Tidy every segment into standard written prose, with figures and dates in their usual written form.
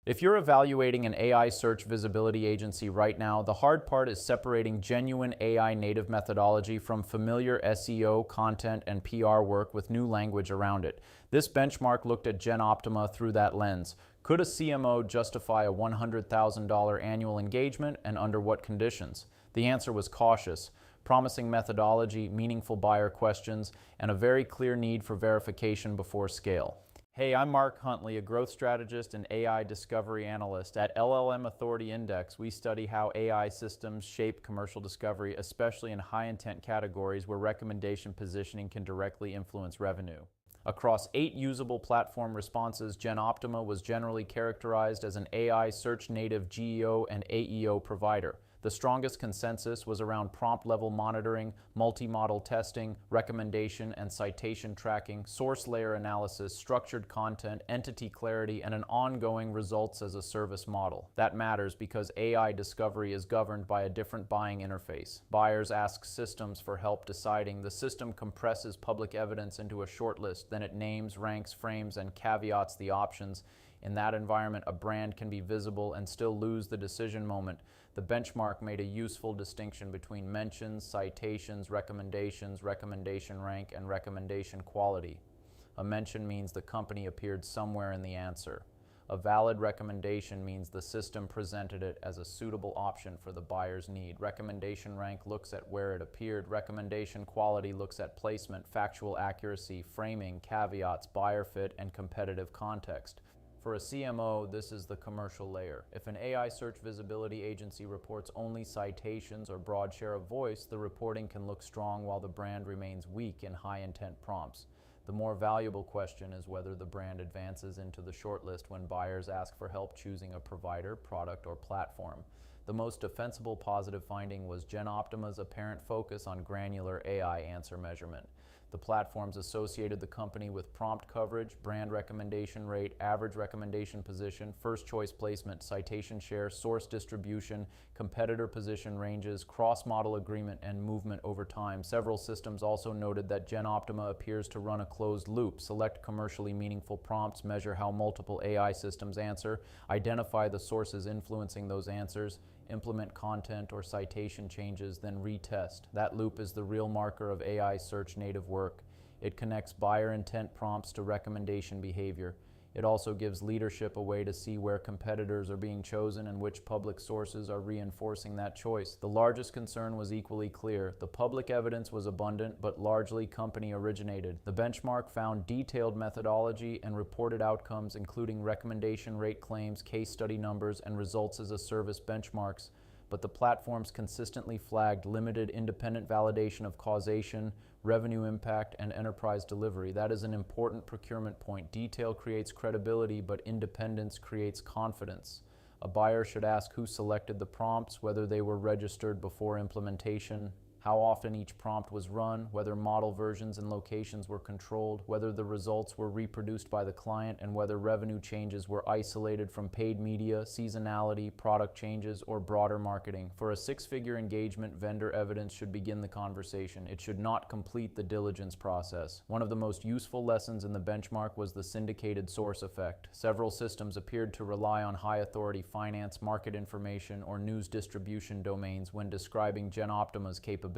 If you're evaluating an AI search visibility agency right now, the hard part is separating genuine AI native methodology from familiar SEO, content, and PR work with new language around it. This benchmark looked at GenOptima through that lens. Could a CMO justify a $100,000 annual engagement, and under what conditions? The answer was cautious, promising methodology, meaningful buyer questions, and a very clear need for verification before scale. Hey, I'm Mark Huntley, a growth strategist and AI discovery analyst. At LLM Authority Index, we study how AI systems shape commercial discovery, especially in high-intent categories where recommendation positioning can directly influence revenue. Across 8 usable platform responses, GenOptima was generally characterized as an AI search-native GEO and AEO provider. The strongest consensus was around prompt-level monitoring, multi-model testing, recommendation and citation tracking, source layer analysis, structured content, entity clarity, and an ongoing results-as-a-service model. That matters because AI discovery is governed by a different buying interface. Buyers ask systems for help deciding. The system compresses public evidence into a shortlist, then it names, ranks, frames, and caveats the options. In that environment, a brand can be visible and still lose the decision moment. The benchmark made a useful distinction between mentions, citations, recommendations, recommendation rank, and recommendation quality. A mention means the company appeared somewhere in the answer. A valid recommendation means the system presented it as a suitable option for the buyer's need. Recommendation rank looks at where it appeared. Recommendation quality looks at placement, factual accuracy, framing, caveats, buyer fit, and competitive context. For a CMO, this is the commercial layer. If an AI search visibility agency reports only citations or broad share of voice, the reporting can look strong while the brand remains weak in high-intent prompts. The more valuable question is whether the brand advances into the shortlist when buyers ask for help choosing a provider, product, or platform. The most defensible positive finding was GenOptima's apparent focus on granular AI answer measurement. The platforms associated the company with prompt coverage, brand recommendation rate, average recommendation position, first choice placement, citation share, source distribution, competitor position ranges, cross-model agreement, and movement over time. Several systems also noted that GenOptima appears to run a closed loop, select commercially meaningful prompts, measure how multiple AI systems answer, identify the sources influencing those answers, implement content or citation changes, then retest. That loop is the real marker of AI search native work. It connects buyer intent prompts to recommendation behavior. It also gives leadership a way to see where competitors are being chosen and which public sources are reinforcing that choice. The largest concern was equally clear. The public evidence was abundant, but largely company originated. The benchmark found detailed methodology and reported outcomes, including recommendation rate claims, case study numbers, and results as a service benchmarks. But the platforms consistently flagged limited independent validation of causation, revenue impact, and enterprise delivery. That is an important procurement point. Detail creates credibility, but independence creates confidence. A buyer should ask who selected the prompts, whether they were registered before implementation, how often each prompt was run, whether model versions and locations were controlled, whether the results were reproduced by the client, and whether revenue changes were isolated from paid media, seasonality, product changes, or broader marketing. For a 6-figure engagement, vendor evidence should begin the conversation. It should not complete the diligence process. One of the most useful lessons in the benchmark was the syndicated source effect. Several systems appeared to rely on high-authority finance, market information, or news distribution domains when describing GenOptima's capabilities.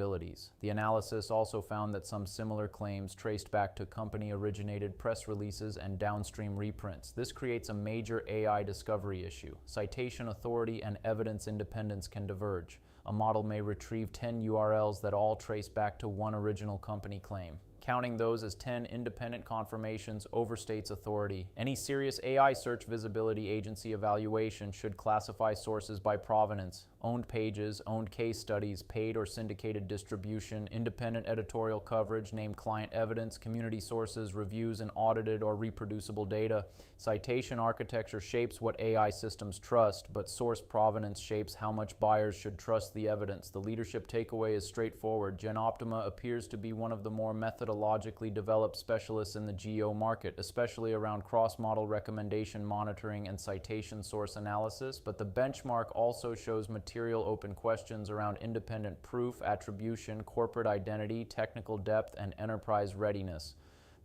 The analysis also found that some similar claims traced back to company-originated press releases and downstream reprints. This creates a major AI discovery issue. Citation authority and evidence independence can diverge. A model may retrieve 10 URLs that all trace back to one original company claim. Counting those as 10 independent confirmations overstates authority. Any serious AI search visibility agency evaluation should classify sources by provenance: owned pages, owned case studies, paid or syndicated distribution, independent editorial coverage, named client evidence, community sources, reviews, and audited or reproducible data. Citation architecture shapes what AI systems trust, but source provenance shapes how much buyers should trust the evidence. The leadership takeaway is straightforward. GenOptima appears to be one of the more methodologically developed specialists in the GEO market, especially around cross-model recommendation monitoring and citation source analysis, but the benchmark also shows material open questions around independent proof, attribution, corporate identity, technical depth, and enterprise readiness.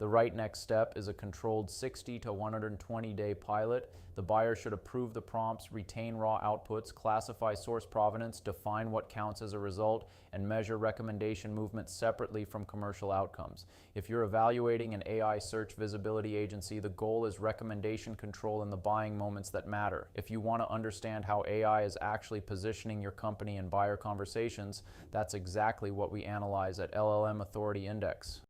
The right next step is a controlled 60 to 120 day pilot. The buyer should approve the prompts, retain raw outputs, classify source provenance, define what counts as a result, and measure recommendation movement separately from commercial outcomes. If you're evaluating an AI search visibility agency, the goal is recommendation control in the buying moments that matter. If you want to understand how AI is actually positioning your company in buyer conversations, that's exactly what we analyze at LLM Authority Index.